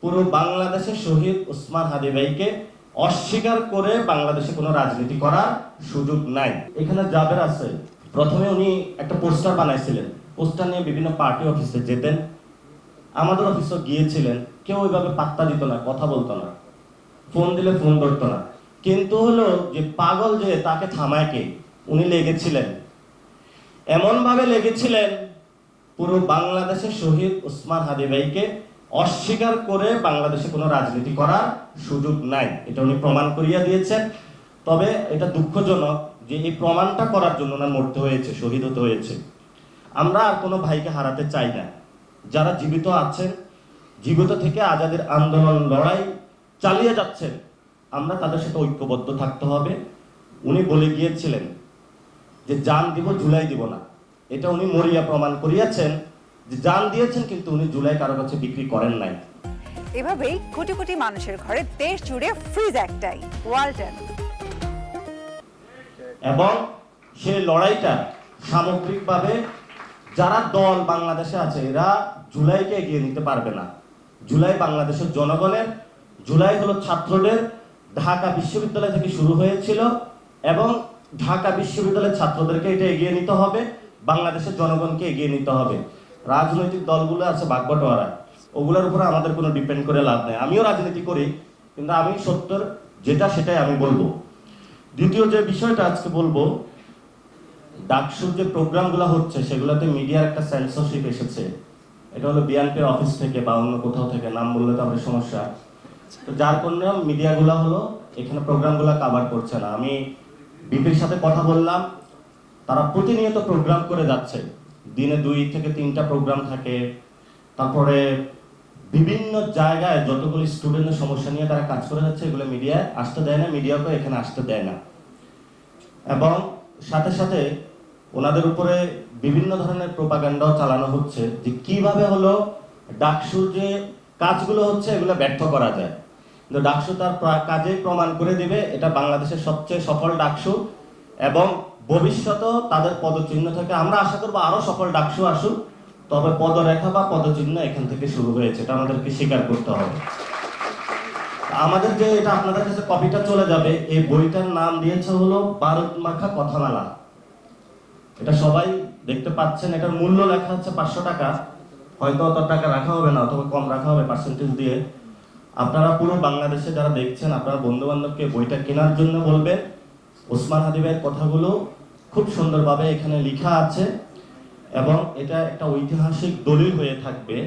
পুরো বাংলাদেশে শহীদ ওসমান হাদি ভাইকে অস্বীকার করে বাংলাদেশে কোনো রাজনীতি করার সুযোগ নাই। এখানে জাবের আছে, প্রথমে উনি একটা পোস্টার বানাইছিলেন, পোস্টার নিয়ে বিভিন্ন পার্টি অফিসে যেতেন, আমাদের অফিসে গিয়েছিলেন, কেউ ওইভাবে পাত্তা দিত না, কথা বলতো না, ফোন দিলে ফোন ধরতো না। কিন্তু হলো যে পাগল যে তাকে থামায় কে, উনি লেগেছিলেন, এমন ভাবে লেগেছিলেন পুরো বাংলাদেশে শহীদ ওসমান হাদি ভাইকে অস্বীকার করে বাংলাদেশে কোনো রাজনীতি করার সুযোগ নাই, এটা উনি প্রমাণ করিয়া দিয়েছেন। তবে এটা দুঃখজনক যে এই প্রমাণটা করার জন্য ওনার মরতে হয়েছে, শহীদ হতে হয়েছে। আমরা আর কোনো ভাইকে হারাতে চাই না। যারা জীবিত আছেন, জীবিত থেকে আজাদের আন্দোলন লড়াই চালিয়ে যাচ্ছেন, আমরা তাদের সাথে ঐক্যবদ্ধ থাকতে হবে। উনি বলে গিয়েছিলেন যে জান দিব জুলাই দিব না, এটা উনি মরিয়া প্রমাণ করিয়াছেন যে জান দিয়েছেন, কিন্তু উনি জুলাই কারো কাছে বিক্রি করেন নাই। এভাবেই কোটি কোটি মানুষের ঘরে দেশ জুড়ে ফ্রিজ একটাই, ওয়ালটন। এবং সেই লড়াইটা সামগ্রিকভাবে যারা দল বাংলাদেশে আছে এরা জুলাইকে এগিয়ে নিতে পারবে না। জুলাই বাংলাদেশের জনগণের, জুলাই হলো ছাত্রদের। ঢাকা বিশ্ববিদ্যালয় থেকে শুরু হয়েছিল এবং ঢাকা বিশ্ববিদ্যালয়ের ছাত্রদেরকে এটা এগিয়ে নিতে হবে, বাংলাদেশের জনগণকে এগিয়ে নিতে হবে। রাজনৈতিক দলগুলো আছে বাগবটোয়ারা, ওগুলোর উপরে আমাদের কোনো ডিপেন্ড করে লাভ নেই। আমিও রাজনীতি করি, কিন্তু আমি সত্যর যেটা সেটাই আমি বলবো। দ্বিতীয় যে বিষয়টা আজকে বলবো, ডাকসুর যে প্রোগ্রামগুলো হচ্ছে সেগুলোতে মিডিয়ার একটা সেন্সরশিপ এসেছে। এটা হলো বিএনপির অফিস থেকে বা অন্য কোথাও থেকে, নাম বললে তো আমাদের সমস্যা। তো যার কারণে মিডিয়াগুলো হলো এখানে প্রোগ্রামগুলো কভার করছে না। আমি বিপির সাথে কথা বললাম, তারা প্রতিনিয়ত প্রোগ্রাম করে যাচ্ছে, দিনে 2 থেকে 3টা প্রোগ্রাম থাকে। তারপরে বিভিন্ন জায়গায় যতগুলো স্টুডেন্টের সমস্যা নিয়ে তারা কাজ করে যাচ্ছে, এগুলো মিডিয়ায় আসতে দেয় না, মিডিয়াকে এখানে আসতে দেয় না। এবং সাথে সাথে ওনাদের উপরে বিভিন্ন ধরনের প্রোপাগান্ডাও চালানো হচ্ছে যে কিভাবে হলো ডাকসুর যে কাজগুলো হচ্ছে এগুলো ব্যর্থ করা যায়। কিন্তু ডাকসু তার কাজে প্রমাণ করে দিবে এটা বাংলাদেশের সবচেয়ে সফল ডাকসু, এবং ভবিষ্যতেও তাদের পদচিহ্ন থেকে আমরা আশা করবো আরো সফল ডাকসু আসুক। তবে পদরেখা বা পদচিহ্ন এখান থেকে শুরু হয়েছে, এটা আমাদেরকে স্বীকার করতে হবে। আমাদের যে এটা আপনাদের কাছে কপিটা চলে যাবে, এই বইটার নাম দিয়েছে হলো বারুদ মাখা কথামালা। এটা সবাই দেখতে পাচ্ছেন, এটার মূল্য লেখা হচ্ছে 500 টাকা। হয়তো অত টাকা রাখা হবে না, অথবা কম রাখা হবে পার্সেন্টেজ দিয়ে। আপনারা পুরো বাংলাদেশে যারা দেখছেন, আপনারা বন্ধু বান্ধবকে বইটা কেনার জন্য বলবেন। ওসমান হাদি ভাইয়ের কথাগুলো খুব সুন্দরভাবে এখানে লেখা আছে এবং এটা একটা ঐতিহাসিক দলিল হয়ে থাকবে